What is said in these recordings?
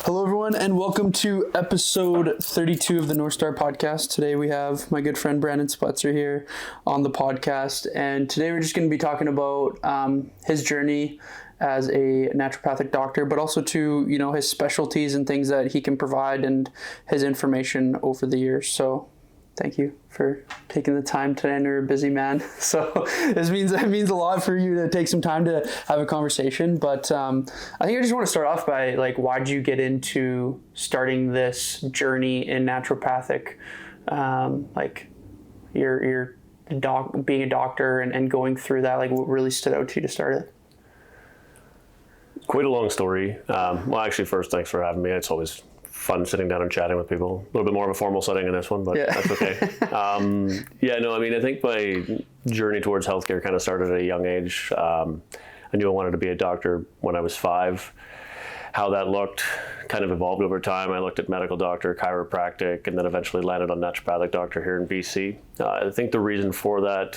Hello, everyone, and welcome to episode 32 of the North Star podcast. Today we have my good friend Brandon Speltzer here on the podcast, and today we're just going to be talking about his journey as a naturopathic doctor, but also to, his specialties and things that he can provide and his information over the years. So thank you for taking the time today. I know you're a busy man, so it means a lot for you to take some time to have a conversation. But I think I just want to start off by why did you get into starting this journey in naturopathic? Your being a doctor and going through that. What really stood out to you to start it? Quite a long story. Well, actually, first, thanks for having me. It's always fun sitting down and chatting with people. A little bit more of a formal setting in this one, but That's okay. I think my journey towards healthcare kind of started at a young age. I knew I wanted to be a doctor when I was 5. How that looked kind of evolved over time. I looked at medical doctor, chiropractic, and then eventually landed on naturopathic doctor here in BC. I think the reason for that,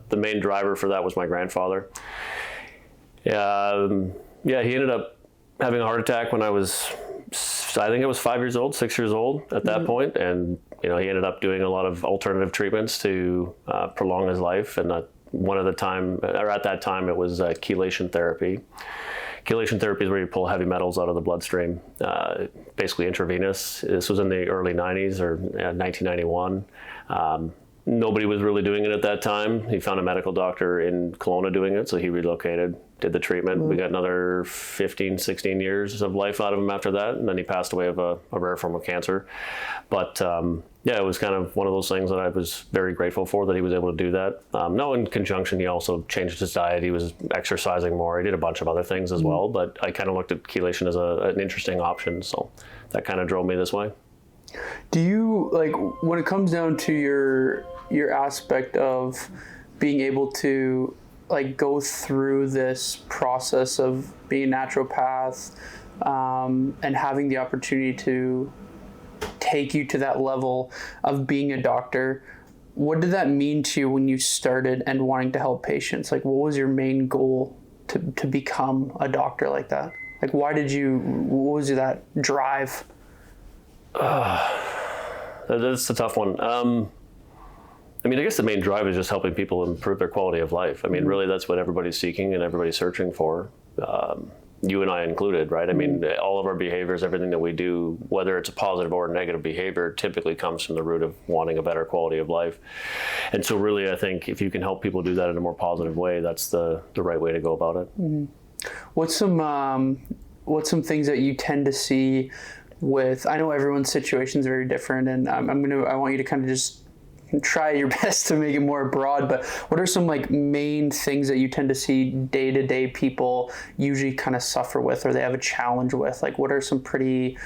the main driver for that was my grandfather. He ended up having a heart attack when I was 5 years old, 6 years old at that point. And, he ended up doing a lot of alternative treatments to prolong his life. And at that time, it was chelation therapy. Chelation therapy is where you pull heavy metals out of the bloodstream, basically intravenous. This was in the early 90s or 1991. Nobody was really doing it at that time. He found a medical doctor in Kelowna doing it, so he relocated, did the treatment. We got another 15, 16 years of life out of him after that, and then he passed away of a rare form of cancer. But it was kind of one of those things that I was very grateful for, that he was able to do that. In conjunction, he also changed his diet. He was exercising more. He did a bunch of other things as well, but I kind of looked at chelation as an interesting option, so that kind of drove me this way. Do you, when it comes down to your aspect of being able to go through this process of being a naturopath and having the opportunity to take you to that level of being a doctor, what did that mean to you when you started and wanting to help patients? What was your main goal to become a doctor like that? What was that drive? That's a tough one. I guess the main drive is just helping people improve their quality of life. Really, that's what everybody's seeking and everybody's searching for. You and I included, right? All of our behaviors, everything that we do, whether it's a positive or a negative behavior, typically comes from the root of wanting a better quality of life. And so really, I think if you can help people do that in a more positive way, that's the right way to go about it. Mm-hmm. What's some things that you tend to see with, I know everyone's situation is very different, and I want you to kind of just try your best to make it more broad, but what are some main things that you tend to see day-to-day people usually kind of suffer with, or they have a challenge with? What are some pretty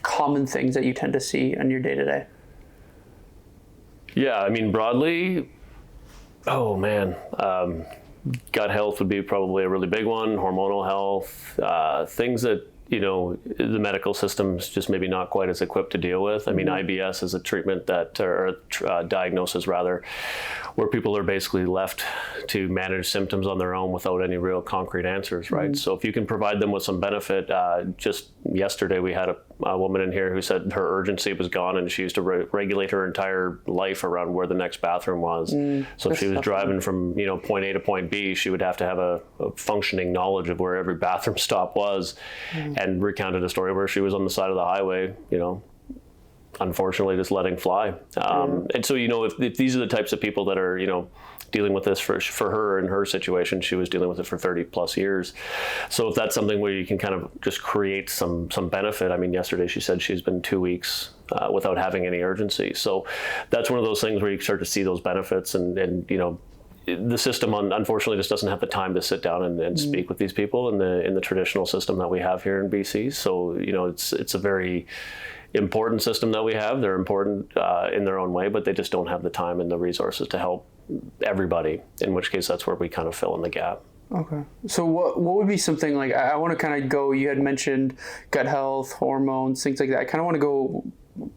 common things that you tend to see on your day-to-day? Broadly, gut health would be probably a really big one. Hormonal health, things that the medical system's just maybe not quite as equipped to deal with. IBS is a treatment diagnosis rather, where people are basically left to manage symptoms on their own without any real concrete answers, right? So if you can provide them with some benefit, just yesterday we had a woman in here who said her urgency was gone and she used to regulate her entire life around where the next bathroom was. So if she was driving from point A to point B, she would have to have a functioning knowledge of where every bathroom stop was, and recounted a story where she was on the side of the highway, unfortunately just letting fly. And so, if these are the types of people that are, dealing with this for her in her situation, she was dealing with it for 30 plus years. So if that's something where you can kind of just create some benefit, yesterday she said she's been 2 weeks without having any urgency. So that's one of those things where you start to see those benefits, and the system unfortunately just doesn't have the time to sit down and speak with these people in the traditional system that we have here in BC. So, it's a very important system that we have. They're important in their own way, but they just don't have the time and the resources to help everybody, in which case that's where we kind of fill in the gap. Okay. So what would be something I want to kind of go, you had mentioned gut health, hormones, things like that. I kind of want to go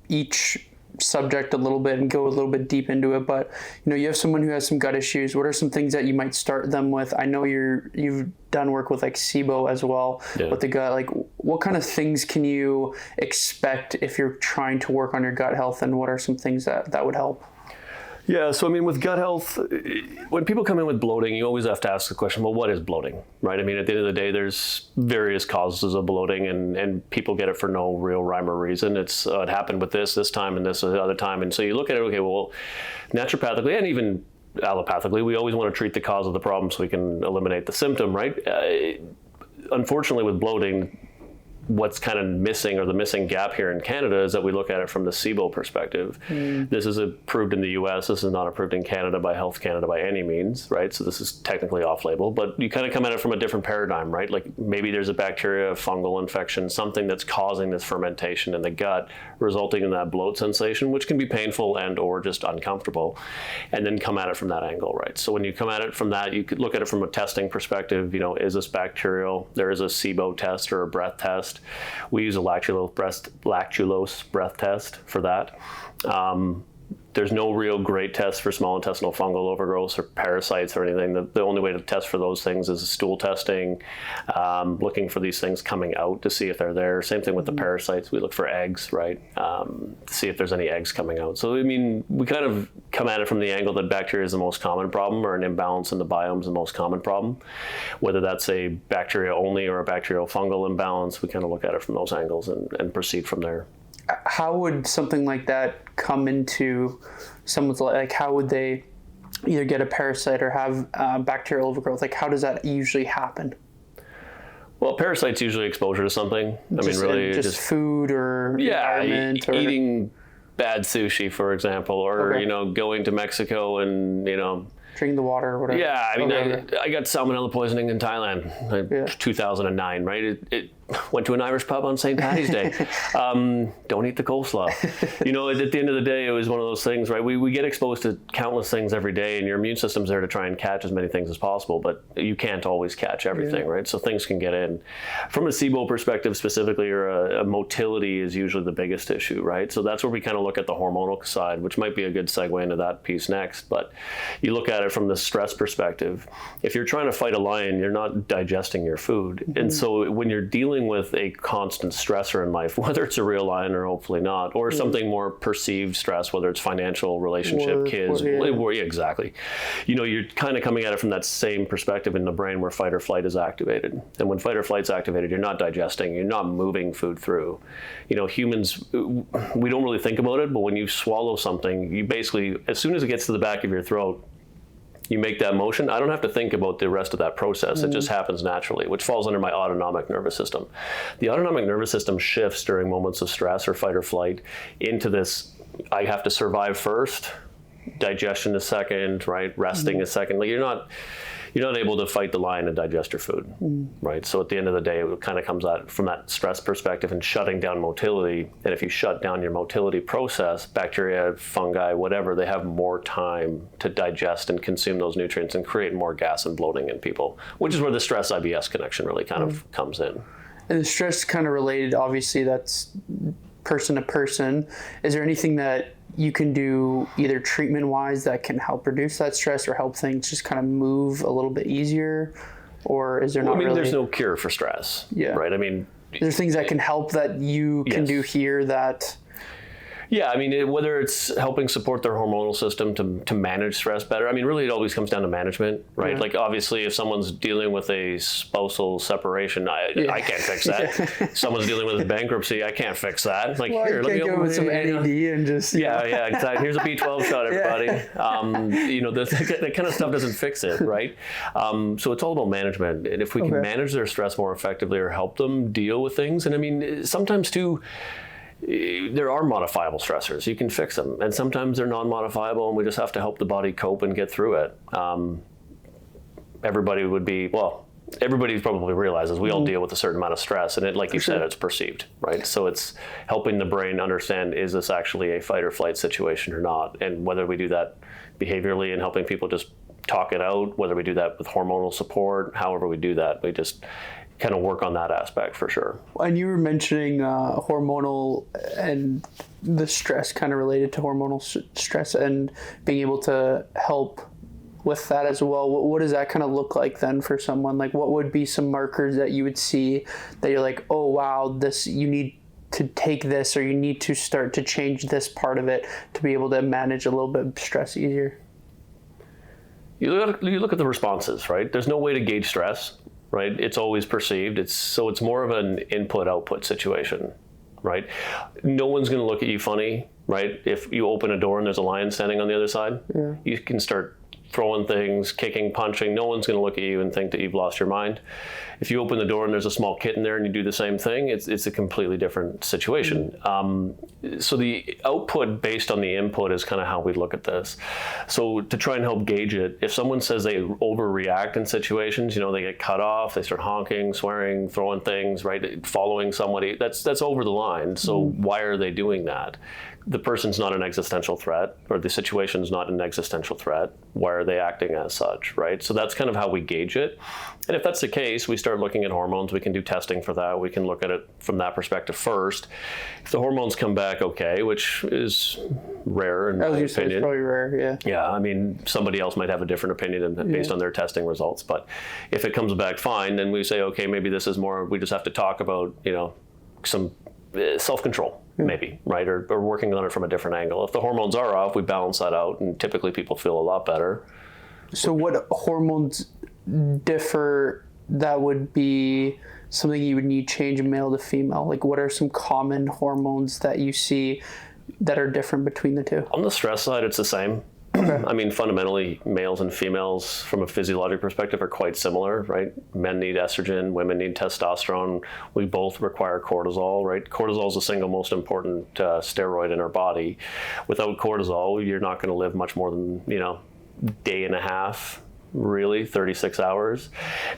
each subject a little bit and go a little bit deep into it, but you have someone who has some gut issues. What are some things that you might start them with? I know you've done work with like SIBO as well with the gut. Like, what kind of things can you expect if you're trying to work on your gut health, and what are some things that would help? Yeah, so I mean, with gut health, when people come in with bloating, you always have to ask the question, well, what is bloating, right? I mean, at the end of the day, there's various causes of bloating, and people get it for no real rhyme or reason. It happened with this time and this other time. And so you look at it, okay, well, naturopathically and even allopathically, we always want to treat the cause of the problem so we can eliminate the symptom, right? Unfortunately, with bloating, what's kind of missing, or the missing gap here in Canada, is that we look at it from the SIBO perspective. This is approved in the US. This is not approved in Canada by Health Canada by any means, right? So this is technically off-label, but you kind of come at it from a different paradigm, right? Like maybe there's a bacteria, a fungal infection, something that's causing this fermentation in the gut, resulting in that bloat sensation, which can be painful and or just uncomfortable, and then come at it from that angle, right? So when you come at it from that, you could look at it from a testing perspective. Is this bacterial? There is a SIBO test or a breath test. We use a lactulose breath test for that. There's no real great test for small intestinal fungal overgrowth or parasites or anything. The only way to test for those things is stool testing, looking for these things coming out to see if they're there. Same thing with the parasites. We look for eggs, right, to see if there's any eggs coming out. So, I mean, we kind of come at it from the angle that bacteria is the most common problem, or an imbalance in the biome is the most common problem. Whether that's a bacteria only or a bacterial fungal imbalance, we kind of look at it from those angles and proceed from there. How would something like that come into someone's life? Like, how would they either get a parasite or have bacterial overgrowth? Like, how does that usually happen? Well, parasites usually exposure to something. Just food or environment, or eating bad sushi, for example, or going to Mexico and drinking the water or whatever. Yeah, I mean, I got salmonella poisoning in Thailand, 2009, right? It went to an Irish pub on St. Patty's Day. Don't eat the coleslaw. At the end of the day, it was one of those things, right? We get exposed to countless things every day, and your immune system's there to try and catch as many things as possible, but you can't always catch everything, right? So things can get in. From a SIBO perspective specifically, or a motility is usually the biggest issue, right? So that's where we kind of look at the hormonal side, which might be a good segue into that piece next. But you look at it from the stress perspective. If you're trying to fight a lion, you're not digesting your food. And so when you're dealing with a constant stressor in life, whether it's a real lion or hopefully not, or something more perceived stress, whether it's financial, relationship, kids, exactly. You're kind of coming at it from that same perspective in the brain where fight or flight is activated. And when fight or flight's activated, you're not digesting, you're not moving food through. Humans, we don't really think about it, but when you swallow something, you basically, as soon as it gets to the back of your throat, you make that motion. I don't have to think about the rest of that process. It just happens naturally, which falls under my autonomic nervous system. The autonomic nervous system shifts during moments of stress or fight or flight into this, I have to survive first, digestion is second, right? Resting is second. Like you're not able to fight the lion and digest your food, right? So at the end of the day, it kind of comes out from that stress perspective and shutting down motility. And if you shut down your motility process, bacteria, fungi, whatever, they have more time to digest and consume those nutrients and create more gas and bloating in people, which is where the stress IBS connection really kind of comes in. And the stress kind of related, obviously that's person to person. Is there anything that you can do either treatment-wise that can help reduce that stress or help things just kind of move a little bit easier? Or is there not really? There's no cure for stress, right? I mean, there's things that can help that you can do here that... Yeah, I mean, whether it's helping support their hormonal system to manage stress better. I mean, really, it always comes down to management, right? Yeah. Like, obviously, if someone's dealing with a spousal separation, I can't fix that. If someone's dealing with a bankruptcy, I can't fix that. Like, here, let me go with some NAD and just... Yeah, exactly. Here's a B12 shot, everybody. That kind of stuff doesn't fix it, right? So it's all about management. And if we can manage their stress more effectively or help them deal with things, and I mean, sometimes, too, there are modifiable stressors. You can fix them. And sometimes they're non-modifiable, and we just have to help the body cope and get through it. Everybody probably realizes we all deal with a certain amount of stress, and like you said, it's perceived, right? So it's helping the brain understand, is this actually a fight or flight situation or not? And whether we do that behaviorally and helping people just talk it out, whether we do that with hormonal support, however we do that, kind of work on that aspect for sure. And you were mentioning hormonal and the stress kind of related to hormonal stress and being able to help with that as well. What does that kind of look like then for someone? Like, what would be some markers that you would see that you're like, oh wow, this, you need to take this, or you need to start to change this part of it to be able to manage a little bit of stress easier? You look at the responses, right? There's no way to gauge stress, right? It's always perceived. It's more of an input-output situation, right? No one's going to look at you funny, right? If you open a door and there's a lion standing on the other side, you can start throwing things, kicking, punching. No one's going to look at you and think that you've lost your mind. If you open the door and there's a small kitten there and you do the same thing, it's a completely different situation. So the output based on the input is kind of how we look at this. So to try and help gauge it, if someone says they overreact in situations, they get cut off, they start honking, swearing, throwing things, right, following somebody, that's over the line. So why are they doing that? The person's not an existential threat, or the situation's not an existential threat. Why are they acting as such, right? So that's kind of how we gauge it. And if that's the case, we start looking at hormones. We can do testing for that. We can look at it from that perspective first. If the hormones come back okay, which is rare in my opinion. It's probably rare, yeah. Yeah, I mean, somebody else might have a different opinion based on their testing results. But if it comes back fine, then we say, okay, maybe this is more, we just have to talk about, some self-control. Maybe, right? Or working on it from a different angle. If the hormones are off, we balance that out, and typically people feel a lot better. So what hormones differ that would be something you would need change male to female? Like, what are some common hormones that you see that are different between the two? On the stress side, it's the same. I mean, fundamentally, males and females, from a physiologic perspective, are quite similar, right? Men need estrogen, women need testosterone. We both require cortisol, right? Cortisol is the single most important steroid in our body. Without cortisol, you're not going to live much more than, day and a half, really, 36 hours,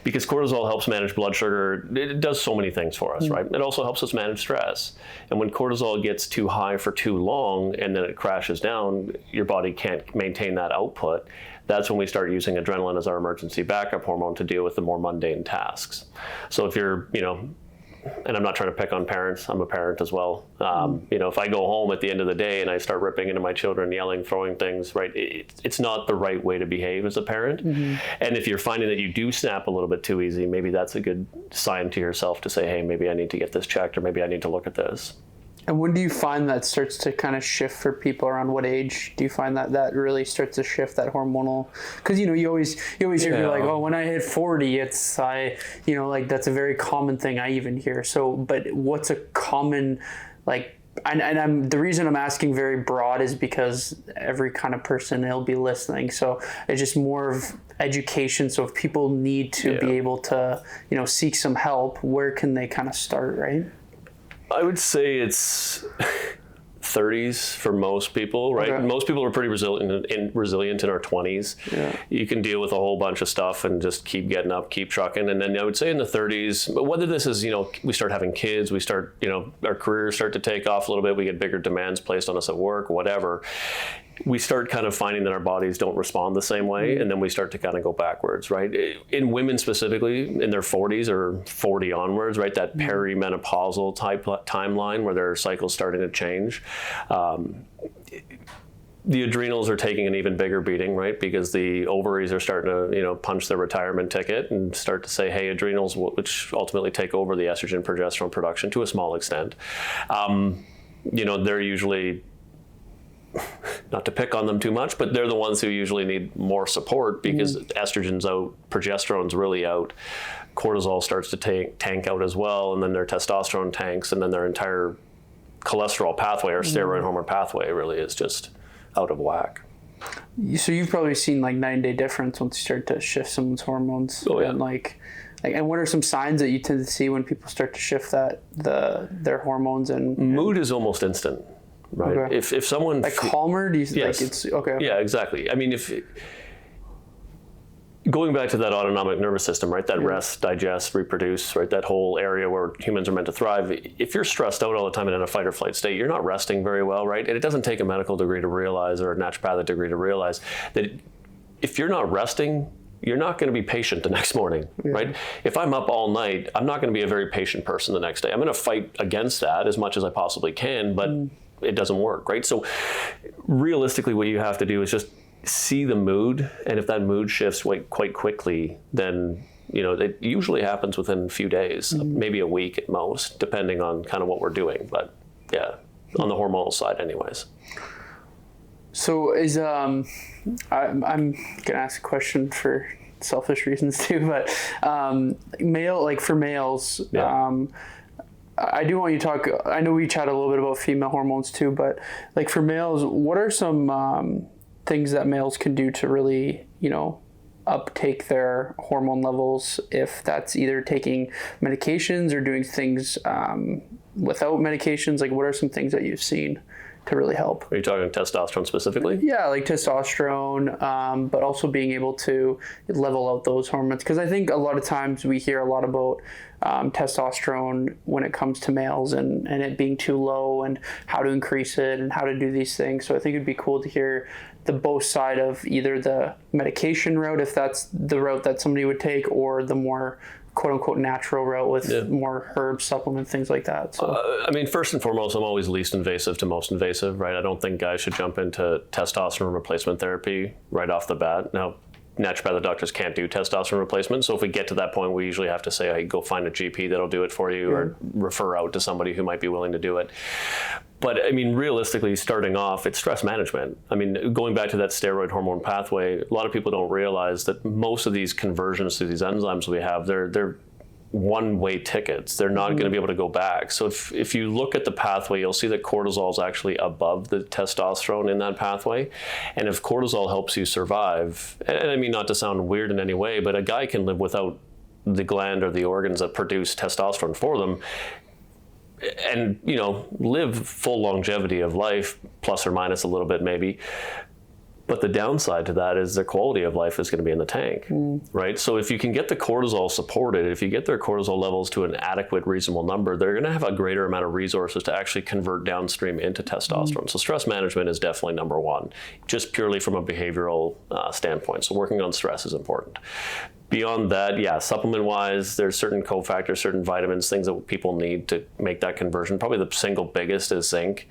because cortisol helps manage blood sugar. It does so many things for us, right? It also helps us manage stress. And when cortisol gets too high for too long and then it crashes down, your body can't maintain that output. That's when we start using adrenaline as our emergency backup hormone to deal with the more mundane tasks. So if you're, and I'm not trying to pick on parents, I'm a parent as well. If I go home at the end of the day and I start ripping into my children, yelling, throwing things, right, it's not the right way to behave as a parent. And if you're finding that you do snap a little bit too easy, maybe that's a good sign to yourself to say, hey, maybe I need to get this checked, or maybe I need to look at this. And when do you find that starts to kind of shift for people? Around what age do you find that really starts to shift, that hormonal? Because you always hear like, oh, when I hit 40, that's a very common thing I even hear. So, but what's a common, like, and the reason I'm asking very broad is because every kind of person will be listening. So it's just more of education. So if people need to be able to seek some help, where can they kind of start, right? I would say it's 30s for most people, right? Okay. Most people are pretty resilient in our 20s. Yeah. You can deal with a whole bunch of stuff and just keep getting up, keep trucking. And then I would say in the 30s, whether this is, we start having kids, we start, our careers start to take off a little bit, we get bigger demands placed on us at work, whatever. We start kind of finding that our bodies don't respond the same way, and then we start to kind of go backwards, right? In women specifically, in their 40s or 40 onwards, right, that perimenopausal type timeline where their cycle's starting to change, the adrenals are taking an even bigger beating, right? Because the ovaries are starting to, punch their retirement ticket and start to say, hey, adrenals, which ultimately take over the estrogen progesterone production to a small extent. They're usually, not to pick on them too much, but they're the ones who usually need more support because estrogen's out, progesterone's really out, cortisol starts to tank out as well, and then their testosterone tanks, and then their entire cholesterol pathway or steroid hormone pathway really is just out of whack. So you've probably seen like 9-day difference once you start to shift someone's hormones. Oh yeah. And and what are some signs that you tend to see when people start to shift their hormons and mood is almost instant. Right. Okay. If someone calmer, do you think it's okay? Yeah, exactly. I mean, going back to that autonomic nervous system, right? That rest, digest, reproduce, right? That whole area where humans are meant to thrive. If you're stressed out all the time and in a fight or flight state, you're not resting very well, right? And it doesn't take a medical degree to realize, or a naturopathic degree to realize, that if you're not resting, you're not going to be patient the next morning, right? If I'm up all night, I'm not going to be a very patient person the next day. I'm going to fight against that as much as I possibly can, but it doesn't work, right? So realistically, what you have to do is just see the mood. And if that mood shifts quite quickly, then, it usually happens within a few days, maybe a week at most, depending on kind of what we're doing. But yeah, on the hormonal side anyways. So is I'm gonna ask a question for selfish reasons too, but for males, I do want you to talk. I know we chat a little bit about female hormones too, but like for males, what are some things that males can do to really uptake their hormone levels, if that's either taking medications or doing things without medications? Like, what are some things that you've seen to really help? Are you talking testosterone specifically? Yeah, like testosterone, but also being able to level out those hormones. Because I think a lot of times we hear a lot about testosterone when it comes to males and it being too low and how to increase it and how to do these things. So I think it'd be cool to hear the both side of either the medication route, if that's the route that somebody would take, or the more quote unquote natural route with more herb supplements, things like that. So first and foremost, I'm always least invasive to most invasive, right? I don't think guys should jump into testosterone replacement therapy right off the bat. Now, naturopathic doctors can't do testosterone replacement, so if we get to that point, we usually have to say, hey, go find a GP that'll do it for you, or refer out to somebody who might be willing to do it. But realistically, starting off, it's stress management. Going back to that steroid hormone pathway, a lot of people don't realize that most of these conversions to these enzymes we have, they're one-way tickets. They're not going to be able to go back. So if you look at the pathway, you'll see that cortisol is actually above the testosterone in that pathway. And if cortisol helps you survive, and not to sound weird in any way, but a guy can live without the gland or the organs that produce testosterone for them, and live full longevity of life, plus or minus a little bit maybe. But the downside to that is their quality of life is going to be in the tank, right? So if you can get the cortisol supported, if you get their cortisol levels to an adequate, reasonable number, they're going to have a greater amount of resources to actually convert downstream into testosterone. So stress management is definitely number one, just purely from a behavioral standpoint. So working on stress is important. Beyond that, supplement-wise, there's certain cofactors, certain vitamins, things that people need to make that conversion. Probably the single biggest is zinc.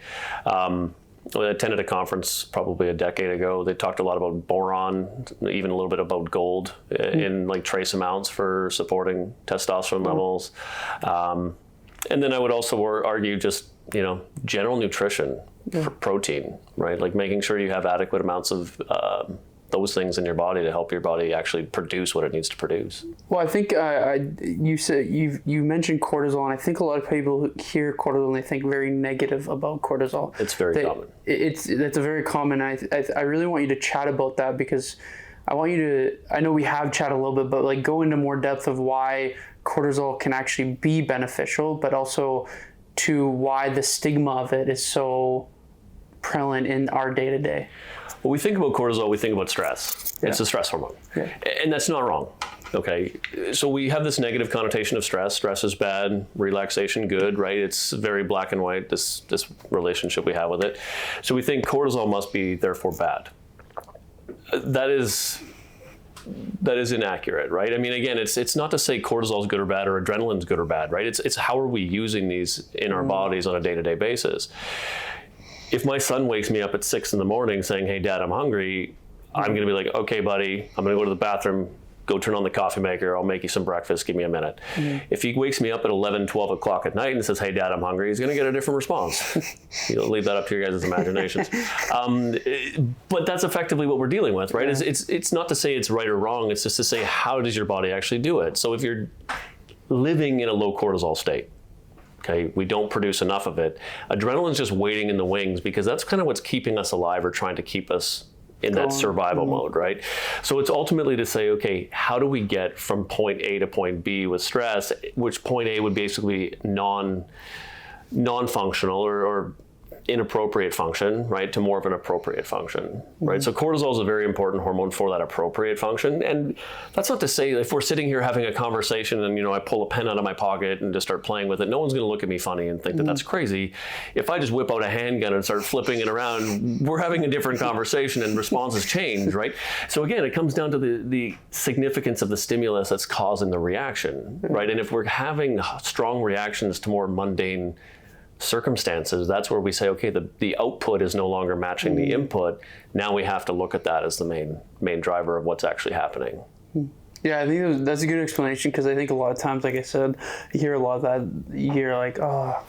I attended a conference probably a decade ago. They talked a lot about boron, even a little bit about gold in like trace amounts for supporting testosterone levels. And then I would also argue just, general nutrition for protein, right? Like making sure you have adequate amounts of those things in your body to help your body actually produce what it needs to produce. Well, I think you said you mentioned cortisol, and I think a lot of people hear cortisol and they think very negative about cortisol. It's very common. That's a very common. I really want you to chat about that, because I want you to. I know we have chatted a little bit, but like go into more depth of why cortisol can actually be beneficial, but also to why the stigma of it is so prevalent in our day to day. When we think about cortisol, we think about stress. It's a stress hormone. And that's not wrong. Okay. So we have this negative connotation of stress. Stress is bad, relaxation good, right? It's very black and white, this relationship we have with it. So we think cortisol must be therefore bad. That is inaccurate, right? Again, it's not to say cortisol is good or bad or adrenaline is good or bad, right? It's how are we using these in our bodies on a day-to-day basis. If my son wakes me up at 6 a.m. saying, hey, Dad, I'm hungry, I'm going to be like, okay, buddy, I'm going to go to the bathroom, go turn on the coffee maker, I'll make you some breakfast, give me a minute. If he wakes me up at 11, 12 o'clock at night and says, hey, Dad, I'm hungry, he's going to get a different response. Leave that up to your guys' imaginations. But that's effectively what we're dealing with, right? It's not to say it's right or wrong, it's just to say, how does your body actually do it? So if you're living in a low cortisol state, okay, we don't produce enough of it. Adrenaline's just waiting in the wings, because that's kind of what's keeping us alive or trying to keep us in that survival mode, right? So it's ultimately to say, okay, how do we get from point A to point B with stress, which point A would basically non-functional or inappropriate function, right, to more of an appropriate function, right? So cortisol is a very important hormone for that appropriate function. And that's not to say if we're sitting here having a conversation and, I pull a pen out of my pocket and just start playing with it, no one's going to look at me funny and think that that's crazy. If I just whip out a handgun and start flipping it around, we're having a different conversation and responses change, right? So again, it comes down to the significance of the stimulus that's causing the reaction, right? And if we're having strong reactions to more mundane circumstances, that's where we say, okay, the output is no longer matching the input. Now we have to look at that as the main driver of what's actually happening. Yeah, I think that's a good explanation, because I think a lot of times, like I said, you hear a lot of that. You hear like, oh,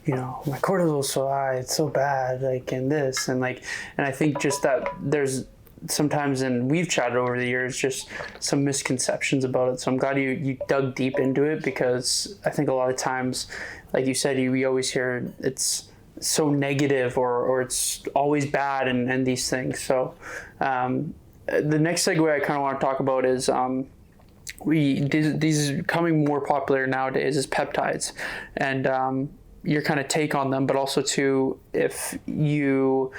my cortisol's so high, it's so bad, like, and this, and I think just that there's sometimes, and we've chatted over the years, just some misconceptions about it. So I'm glad you dug deep into it, because I think a lot of times, like you said, we always hear it's so negative or it's always bad and these things. So the next segue I kind of want to talk about is these are becoming more popular nowadays is peptides, and your kind of take on them, but also too, if you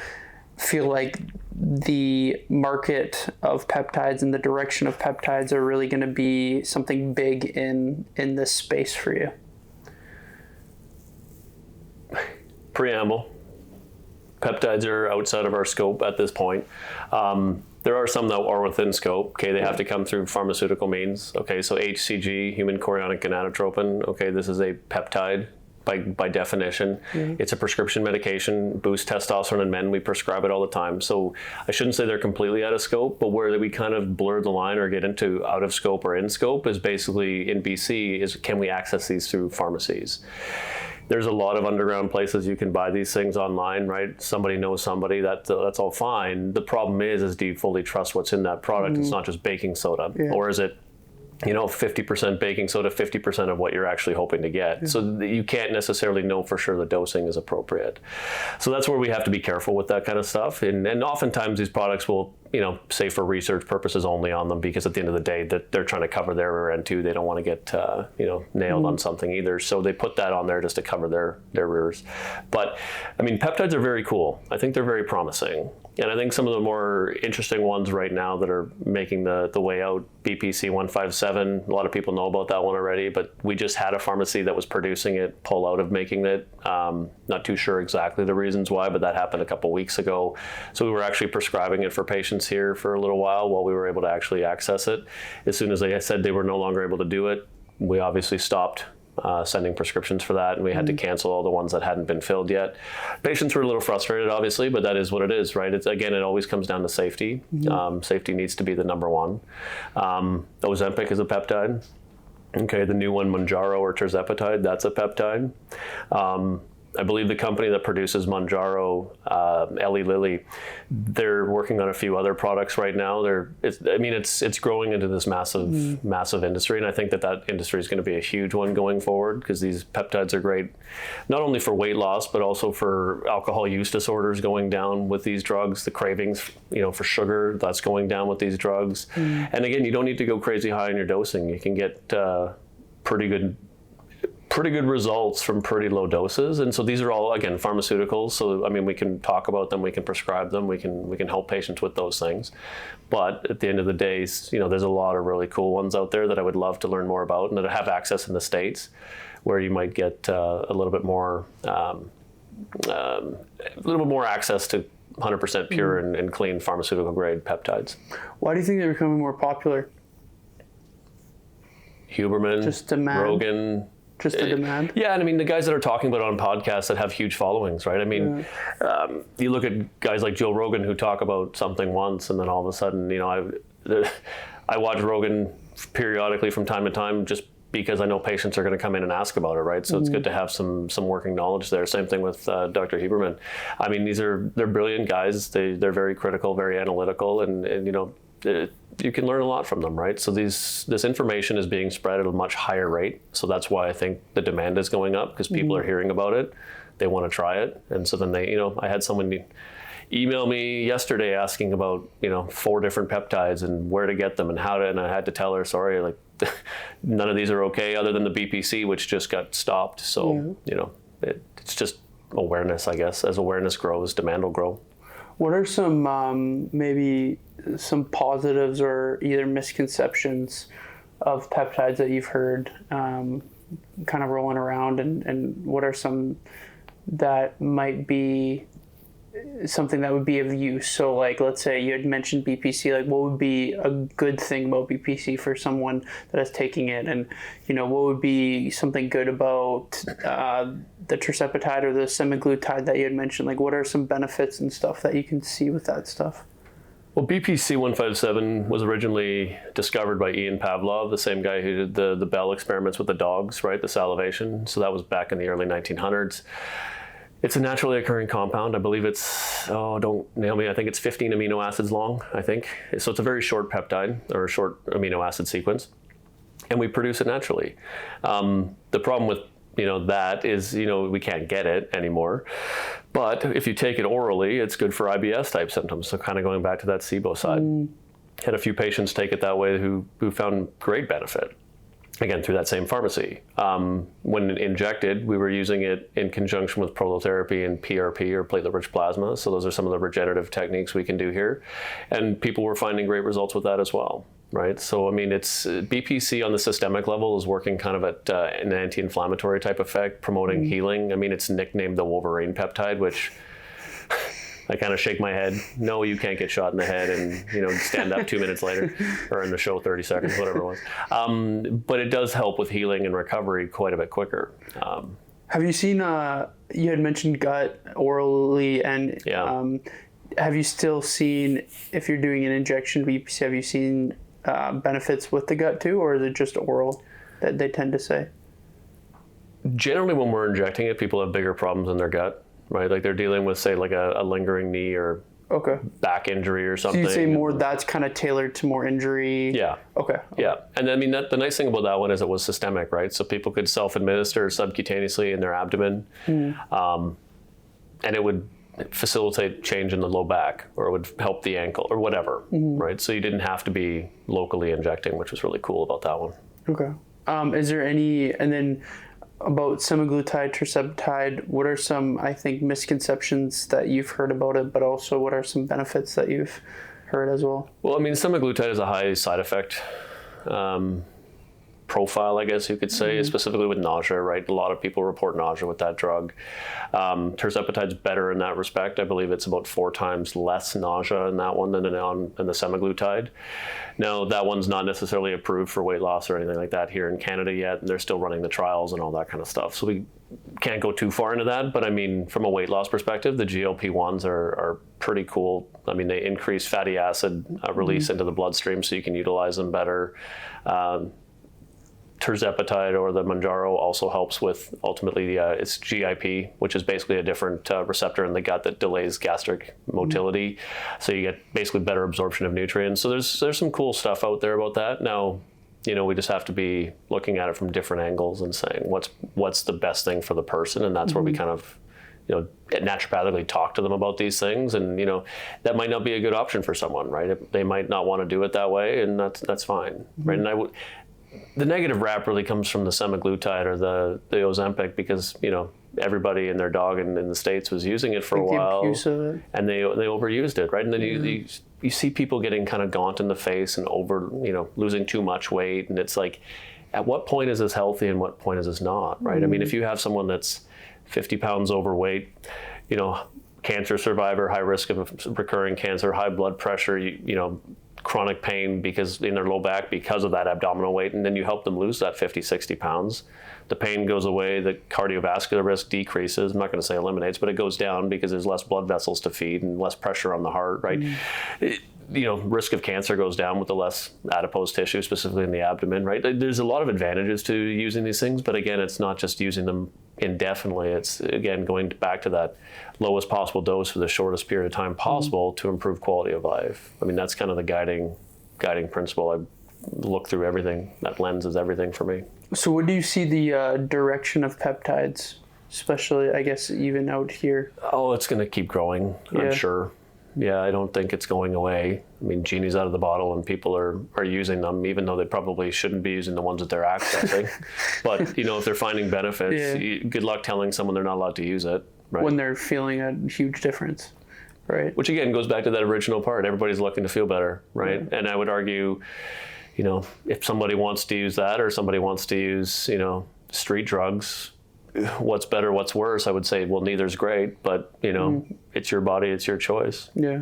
feel like the market of peptides and the direction of peptides are really going to be something big in this space for you. Preamble. Peptides are outside of our scope at this point. There are some that are within scope. Okay, they have to come through pharmaceutical means. Okay, so HCG, human chorionic gonadotropin. Okay, this is a peptide by definition. It's a prescription medication, boosts testosterone in men. We prescribe it all the time. So I shouldn't say they're completely out of scope, but where we kind of blur the line or get into out of scope or in scope is basically in BC is, can we access these through pharmacies? There's a lot of underground places you can buy these things online, right? Somebody knows somebody, that's all fine. The problem is do you fully trust what's in that product? It's not just baking soda, or is it 50% baking soda, 50% of what you're actually hoping to get. So you can't necessarily know for sure the dosing is appropriate. So that's where we have to be careful with that kind of stuff. And oftentimes these products will, say for research purposes only on them, because at the end of the day that they're trying to cover their rear end too. They don't want to get, nailed on something either. So they put that on there just to cover their rears. But peptides are very cool. I think they're very promising. And I think some of the more interesting ones right now that are making the way out, BPC 157, a lot of people know about that one already, but we just had a pharmacy that was producing it pull out of making it. Not too sure exactly the reasons why, but that happened a couple weeks ago. So we were actually prescribing it for patients here for a little while we were able to actually access it. As soon as they said they were no longer able to do it, we obviously stopped sending prescriptions for that, and we had to cancel all the ones that hadn't been filled yet. Patients were a little frustrated, obviously, but that is what it is, right? It always comes down to safety. Safety needs to be the number one. Ozempic is a peptide. Okay, the new one, Mounjaro or tirzepatide, that's a peptide. I believe the company that produces Mounjaro, Eli Lilly, they're working on a few other products right now. It's growing into this massive industry, and I think that industry is going to be a huge one going forward, because these peptides are great, not only for weight loss but also for alcohol use disorders going down with these drugs. The cravings, for sugar, that's going down with these drugs. And again, you don't need to go crazy high on your dosing. You can get pretty good results from pretty low doses. And so these are all, again, pharmaceuticals. So, we can talk about them, we can prescribe them, we can help patients with those things. But at the end of the day, there's a lot of really cool ones out there that I would love to learn more about, and that have access in the States, where you might get a little bit more access to 100% pure and clean pharmaceutical grade peptides. Why do you think they're becoming more popular? Huberman, just demand. Rogan. Just the demand? Yeah, and the guys that are talking about it on podcasts that have huge followings, right? You look at guys like Joe Rogan who talk about something once, and then all of a sudden, I watch Rogan periodically from time to time, just because I know patients are going to come in and ask about it, right? So it's good to have some working knowledge there. Same thing with Dr. Huberman. They're brilliant guys. They're very critical, very analytical, and you can learn a lot from them, right? So this information is being spread at a much higher rate. So that's why I think the demand is going up, because people are hearing about it. They want to try it. And so then I had someone email me yesterday asking about, 4 different peptides and where to get them and and I had to tell her, sorry, none of these are okay other than the BPC, which just got stopped. So, it's just awareness, I guess. As awareness grows, demand will grow. What are some maybe some positives or either misconceptions of peptides that you've heard kind of rolling around, and what are some that might be something that would be of use? So like, let's say you had mentioned BPC, like what would be a good thing about BPC for someone that is taking it? And, what would be something good about the tirzepatide or the semaglutide that you had mentioned? Like what are some benefits and stuff that you can see with that stuff? Well, BPC 157 was originally discovered by Ian Pavlov, the same guy who did the Bell experiments with the dogs, right? The salivation. So that was back in the early 1900s. It's a naturally occurring compound. I believe it's, don't nail me, I think it's 15 amino acids long, I think. So it's a very short peptide or a short amino acid sequence. And we produce it naturally. The problem with that is, we can't get it anymore. But if you take it orally, it's good for IBS type symptoms. So kind of going back to that SIBO side. Had a few patients take it that way who found great benefit. Again, through that same pharmacy. When injected, we were using it in conjunction with prolotherapy and PRP, or platelet-rich plasma. So those are some of the regenerative techniques we can do here. And people were finding great results with that as well, right? So, I mean, it's BPC on the systemic level is working kind of at an anti-inflammatory type effect, promoting healing. I mean, it's nicknamed the Wolverine peptide, which I kind of shake my head. No, you can't get shot in the head and stand up 2 minutes later, or in the show 30 seconds, whatever it was. But it does help with healing and recovery quite a bit quicker. Have you seen? You had mentioned gut orally, and have you still seen, if you're doing an injection BPC, have you seen benefits with the gut too, or is it just oral that they tend to say? Generally, when we're injecting it, people have bigger problems in their gut. Right, like they're dealing with, say, like a lingering knee or back injury or something. So you'd say more that's kind of tailored to more injury? Yeah. Okay. Yeah, and I mean, the nice thing about that one is it was systemic, right? So people could self-administer subcutaneously in their abdomen, and it would facilitate change in the low back, or it would help the ankle or whatever, right? So you didn't have to be locally injecting, which was really cool about that one. Okay. Is there any, and then about semaglutide, tirzepatide, what are some, I think, misconceptions that you've heard about it, but also what are some benefits that you've heard as well? Well, I mean, semaglutide is a high side effect profile, I guess you could say, specifically with nausea, right? A lot of people report nausea with that drug. Tirzepatide's better in that respect. I believe it's about 4 times less nausea in that one than in the semaglutide. Now, that one's not necessarily approved for weight loss or anything like that here in Canada yet, and they're still running the trials and all that kind of stuff. So we can't go too far into that, but I mean, from a weight loss perspective, the GLP-1s are pretty cool. I mean, they increase fatty acid release into the bloodstream so you can utilize them better. Tirzepatide, or the Mounjaro, also helps with ultimately its GIP, which is basically a different receptor in the gut that delays gastric motility. So you get basically better absorption of nutrients. So there's some cool stuff out there about that. Now, we just have to be looking at it from different angles and saying what's the best thing for the person, and that's where we kind of naturopathically talk to them about these things, and that might not be a good option for someone, right? They might not want to do it that way, and that's fine, right? And the negative rap really comes from the semaglutide or the Ozempic, because everybody and their dog in the States was using it for a while, and they overused it, right? And then you see people getting kind of gaunt in the face and losing too much weight, and it's like, at what point is this healthy and what point is this not, right? I mean, if you have someone that's 50 pounds overweight, cancer survivor, high risk of recurring cancer, high blood pressure, chronic pain because in their low back because of that abdominal weight, and then you help them lose that 50, 60 pounds. The pain goes away, the cardiovascular risk decreases. I'm not going to say eliminates, but it goes down because there's less blood vessels to feed and less pressure on the heart, right? Risk of cancer goes down with the less adipose tissue, specifically in the abdomen, right? There's a lot of advantages to using these things, but again, it's not just using them indefinitely. It's, again, going back to that lowest possible dose for the shortest period of time possible to improve quality of life. I mean, that's kind of the guiding principle. I look through everything. That lens is everything for me. So what do you see the direction of peptides, especially, I guess, even out here? Oh, it's going to keep growing, I'm sure. Yeah, I don't think it's going away. I mean, genie's out of the bottle and people are using them, even though they probably shouldn't be using the ones that they're accessing. But, if they're finding benefits, good luck telling someone they're not allowed to use it, when they're feeling a huge difference, right? Which again goes back to that original part. Everybody's looking to feel better, right? And I would argue, if somebody wants to use that or somebody wants to use, street drugs, what's better, what's worse? I would say, well, neither's great, but it's your body, it's your choice. Yeah.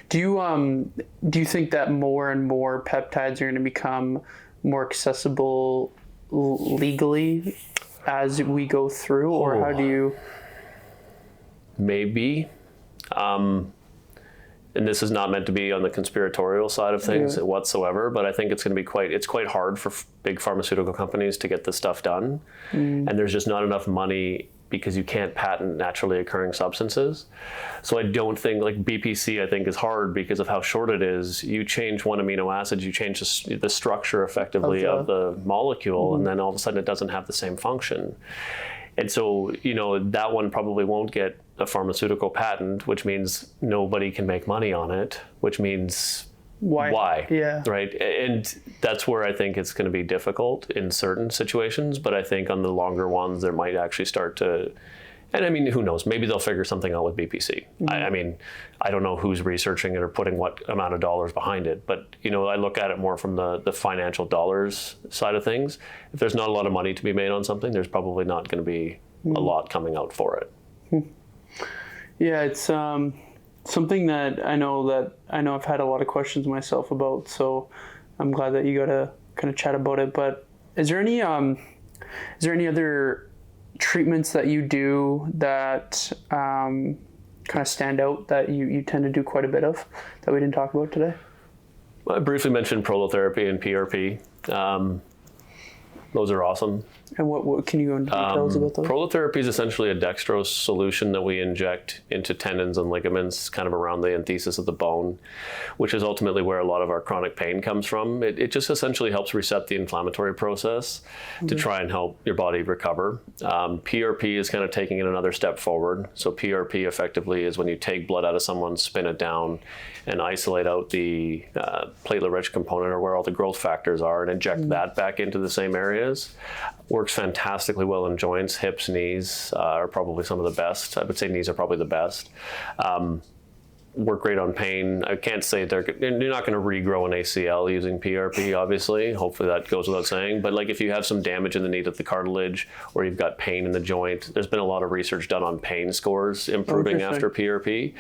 Do you think that more and more peptides are going to become more accessible legally as we go through, or how do you? Maybe. And this is not meant to be on the conspiratorial side of things whatsoever, but I think it's going to be quite hard for big pharmaceutical companies to get this stuff done. And there's just not enough money because you can't patent naturally occurring substances. So I don't think, like BPC, I think is hard because of how short it is. You change one amino acid, you change the structure effectively of the molecule, and then all of a sudden it doesn't have the same function. And so, that one probably won't get a pharmaceutical patent, which means nobody can make money on it, which means why? Yeah. Right. And that's where I think it's going to be difficult in certain situations. But I think on the longer ones, there might actually start to, and I mean, who knows? Maybe they'll figure something out with BPC. I mean, I don't know who's researching it or putting what amount of dollars behind it. But, I look at it more from the financial dollars side of things. If there's not a lot of money to be made on something, there's probably not going to be a lot coming out for it. Yeah, it's something that I know I've had a lot of questions myself about. So I'm glad that you got to kind of chat about it. But is there any other treatments that you do that kind of stand out that you tend to do quite a bit of that we didn't talk about today? I briefly mentioned prolotherapy and PRP. Those are awesome. And what can you go into details about those? Prolotherapy is essentially a dextrose solution that we inject into tendons and ligaments kind of around the enthesis of the bone, which is ultimately where a lot of our chronic pain comes from. It just essentially helps reset the inflammatory process to try and help your body recover. PRP is kind of taking it another step forward. So PRP effectively is when you take blood out of someone, spin it down, and isolate out the platelet-rich component, or where all the growth factors are, and inject that back into the same areas. Works fantastically well in joints. Hips, knees are probably some of the best. I would say knees are probably the best. Work great on pain. I can't say you're not going to regrow an ACL using PRP, obviously. Hopefully that goes without saying. But like if you have some damage in the knee of the cartilage, or you've got pain in the joint, there's been a lot of research done on pain scores improving after PRP.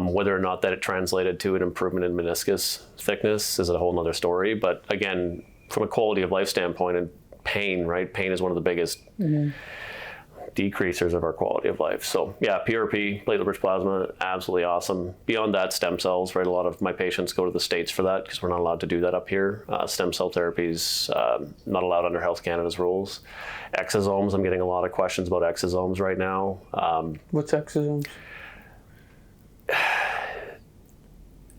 Whether or not that it translated to an improvement in meniscus thickness is a whole nother story. But again, from a quality of life standpoint, and pain, right? Pain is one of the biggest decreasers of our quality of life. So yeah, PRP, platelet-rich plasma, absolutely awesome. Beyond that, stem cells, right? A lot of my patients go to the States for that because we're not allowed to do that up here. Stem cell therapy is not allowed under Health Canada's rules. Exosomes, I'm getting a lot of questions about exosomes right now. What's exosomes?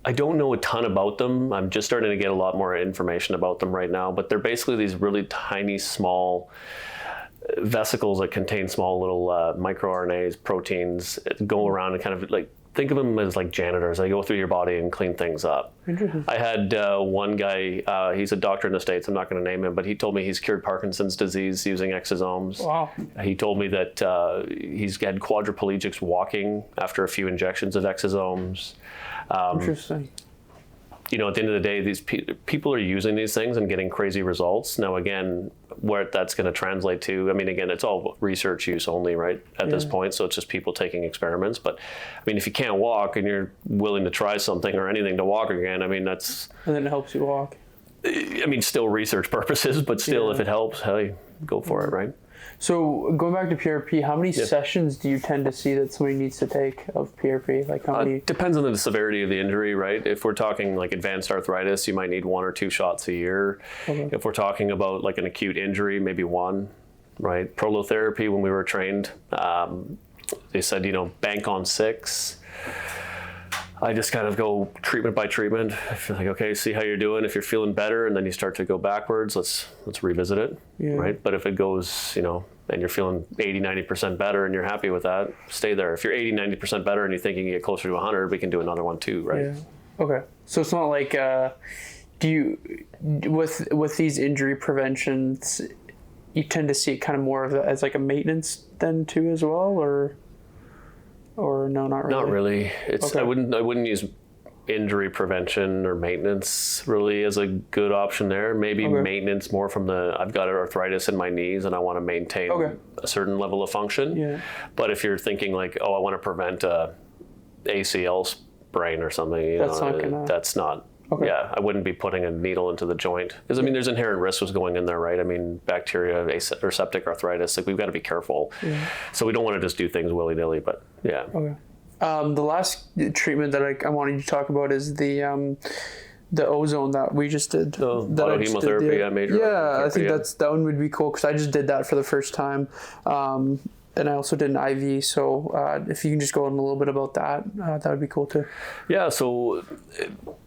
I don't know a ton about them. I'm just starting to get a lot more information about them right now, but they're basically these really tiny, small vesicles that contain small little microRNAs, proteins, go around and kind of like, think of them as like janitors. They go through your body and clean things up. I had one guy, he's a doctor in the States, I'm not going to name him, but he told me he's cured Parkinson's disease using exosomes. Wow. He told me that he's had quadriplegics walking after a few injections of exosomes. Interesting. At the end of the day, these people are using these things and getting crazy results. Now, again, where that's going to translate to, I mean, again, it's all research use only, right, at this point. So it's just people taking experiments. But, I mean, if you can't walk and you're willing to try something or anything to walk again, I mean, that's... And then it helps you walk. I mean, still research purposes, but still, if it helps, hey, go for it, right? So going back to PRP, how many sessions do you tend to see that somebody needs to take of PRP? Like how many? Depends on the severity of the injury, right? If we're talking like advanced arthritis, you might need 1 or 2 shots a year. Okay. If we're talking about like an acute injury, maybe 1, right? Prolotherapy, when we were trained, they said, bank on 6. I just kind of go treatment by treatment. I feel like, okay, see how you're doing. If you're feeling better and then you start to go backwards, let's revisit it, right? But if it goes, and you're feeling 80, 90% better and you're happy with that, stay there. If you're 80, 90% better and you think you can get closer to 100, we can do another one too, right? Yeah. Okay. So it's not like, do you, with these injury preventions, you tend to see it kind of more of as like a maintenance then too as well, or? or no, not really? Not really. It's Okay. I wouldn't use injury prevention or maintenance really as a good option there. Maybe maintenance more from I've got arthritis in my knees and I want to maintain a certain level of function. Yeah. But if you're thinking like, I want to prevent a ACL sprain or something, that's not. Okay. Yeah, I wouldn't be putting a needle into the joint because there's inherent risks going in there, right? I mean, bacteria or septic arthritis, like we've got to be careful. Yeah. So we don't want to just do things willy nilly, but yeah. Okay. The last treatment that I wanted you to talk about is the ozone that we just did. Autohemotherapy, major. Yeah, I think that one would be cool because I just did that for the first time. And I also did an IV, so if you can just go on a little bit about that, that would be cool too. Yeah, so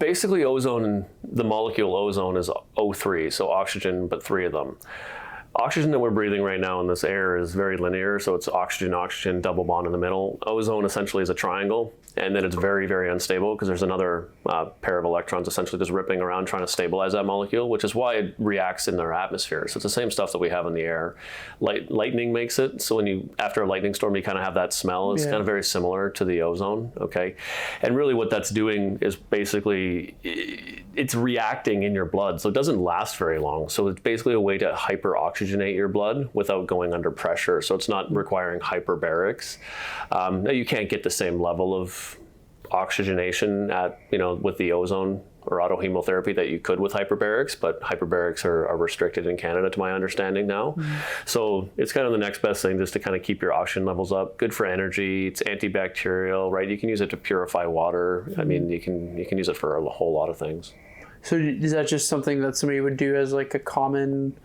basically ozone, the molecule ozone is O3, so oxygen, but 3 of them. Oxygen that we're breathing right now in this air is very linear, so it's oxygen, oxygen, double bond in the middle. Ozone essentially is a triangle, and then it's very, very unstable because there's another pair of electrons essentially just ripping around trying to stabilize that molecule, which is why it reacts in our atmosphere. So it's the same stuff that we have in the air. Lightning makes it, so after a lightning storm, you kind of have that smell. It's kind of very similar to the ozone, okay? And really what that's doing is basically, it's reacting in your blood, so it doesn't last very long. So it's basically a way to hyperoxygenate your blood without going under pressure. So it's not requiring hyperbarics. Now you can't get the same level of oxygenation with the ozone or autohemotherapy that you could with hyperbarics, but hyperbarics are restricted in Canada to my understanding now. So it's kind of the next best thing just to kind of keep your oxygen levels up. Good for energy, it's antibacterial, right? You can use it to purify water. I mean, you can use it for a whole lot of things. So is that just something that somebody would do as like a common,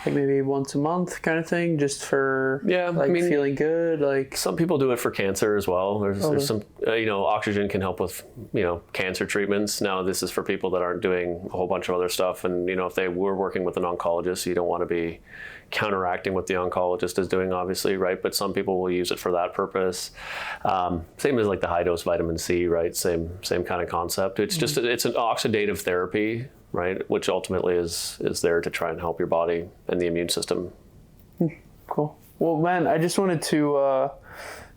like maybe once a month kind of thing, just for feeling good? Like some people do it for cancer as well. There's some, oxygen can help with, cancer treatments. Now this is for people that aren't doing a whole bunch of other stuff. And, if they were working with an oncologist, you don't want to be counteracting what the oncologist is doing, obviously, right? But some people will use it for that purpose. Same as like the high dose vitamin C, right? Same kind of concept. It's just, it's an oxidative therapy, right? Which ultimately is there to try and help your body and the immune system. Cool. Well, man, I just wanted to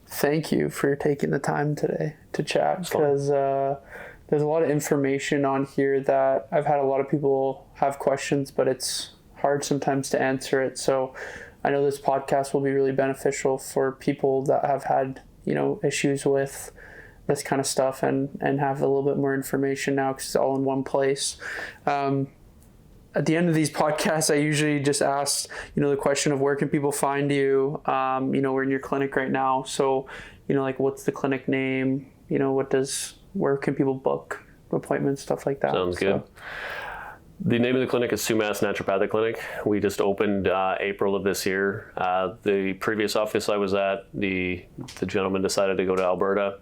thank you for taking the time today to chat, because there's a lot of information on here that I've had a lot of people have questions, but it's hard sometimes to answer it. So I know this podcast will be really beneficial for people that have had, issues with this kind of stuff and have a little bit more information now because it's all in one place. At the end of these podcasts, I usually just ask, the question of where can people find you? We're in your clinic right now. So, like what's the clinic name? Where can people book appointments, stuff like that? Sounds good. The name of the clinic is Sumas Naturopathic Clinic. We just opened April of this year. The previous office I was at, the gentleman decided to go to Alberta.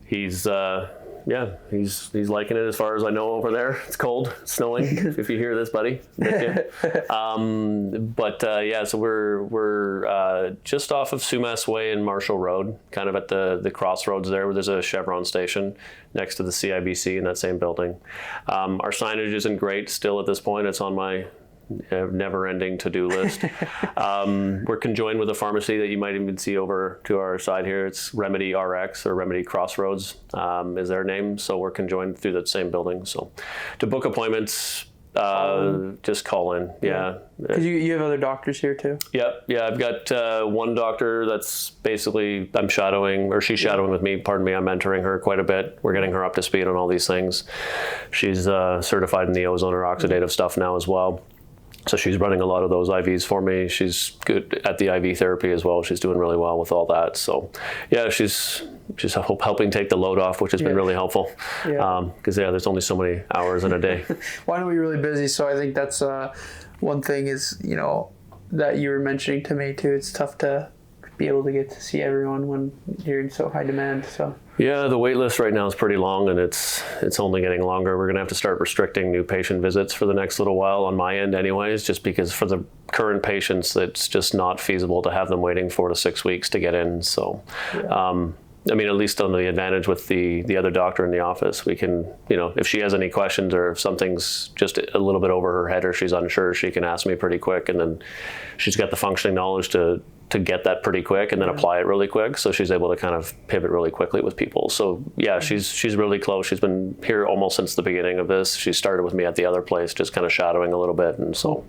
He's liking it as far as I know over there. It's cold, it's snowing. If you hear this, buddy. So we're just off of Sumas Way and Marshall Road, kind of at the crossroads there where there's a Chevron station next to the CIBC in that same building. Our signage isn't great still at this point. It's on my never-ending to-do list. We're conjoined with a pharmacy that you might even see over to our side here. It's Remedy RX, or Remedy Crossroads is their name. So we're conjoined through that same building. So to book appointments, just call in. Yeah. Because you have other doctors here too? Yep. Yeah, I've got one doctor that's basically I'm shadowing, or she's shadowing with me. Pardon me, I'm mentoring her quite a bit. We're getting her up to speed on all these things. She's certified in the ozone or oxidative stuff now as well. So she's running a lot of those IVs for me. She's good at the IV therapy as well. She's doing really well with all that. So yeah, she's helping take the load off, which has been really helpful. Because there's only so many hours in a day. Well, I know we're really busy, so I think that's one thing is, that you were mentioning to me too. It's tough to be able to get to see everyone when you're in so high demand. So yeah, the wait list right now is pretty long, and it's only getting longer. We're going to have to start restricting new patient visits for the next little while on my end anyways, just because for the current patients, it's just not feasible to have them waiting 4 to 6 weeks to get in. So I mean, at least on the advantage with the other doctor in the office, we can, if she has any questions or if something's just a little bit over her head or she's unsure, she can ask me pretty quick. And then she's got the functioning knowledge to get that pretty quick and then apply it really quick. So she's able to kind of pivot really quickly with people. So yeah, she's really close. She's been here almost since the beginning of this. She started with me at the other place, just kind of shadowing a little bit. And so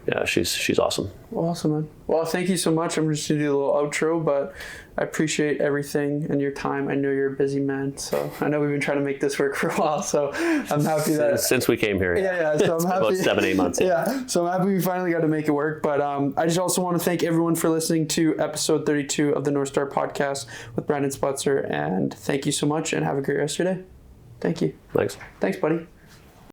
yeah, she's awesome. Awesome, man. Well, thank you so much. I'm just going to do a little outro, but I appreciate everything and your time. I know you're a busy man, so I know we've been trying to make this work for a while, so I'm happy that... Since we came here. Yeah, so I'm happy. About 7-8 months. Yeah, so I'm happy we finally got to make it work, but I just also want to thank everyone for listening to episode 32 of the North Star Podcast with Brandon Speltzer, and thank you so much, and have a great rest of your day. Thank you. Thanks, buddy.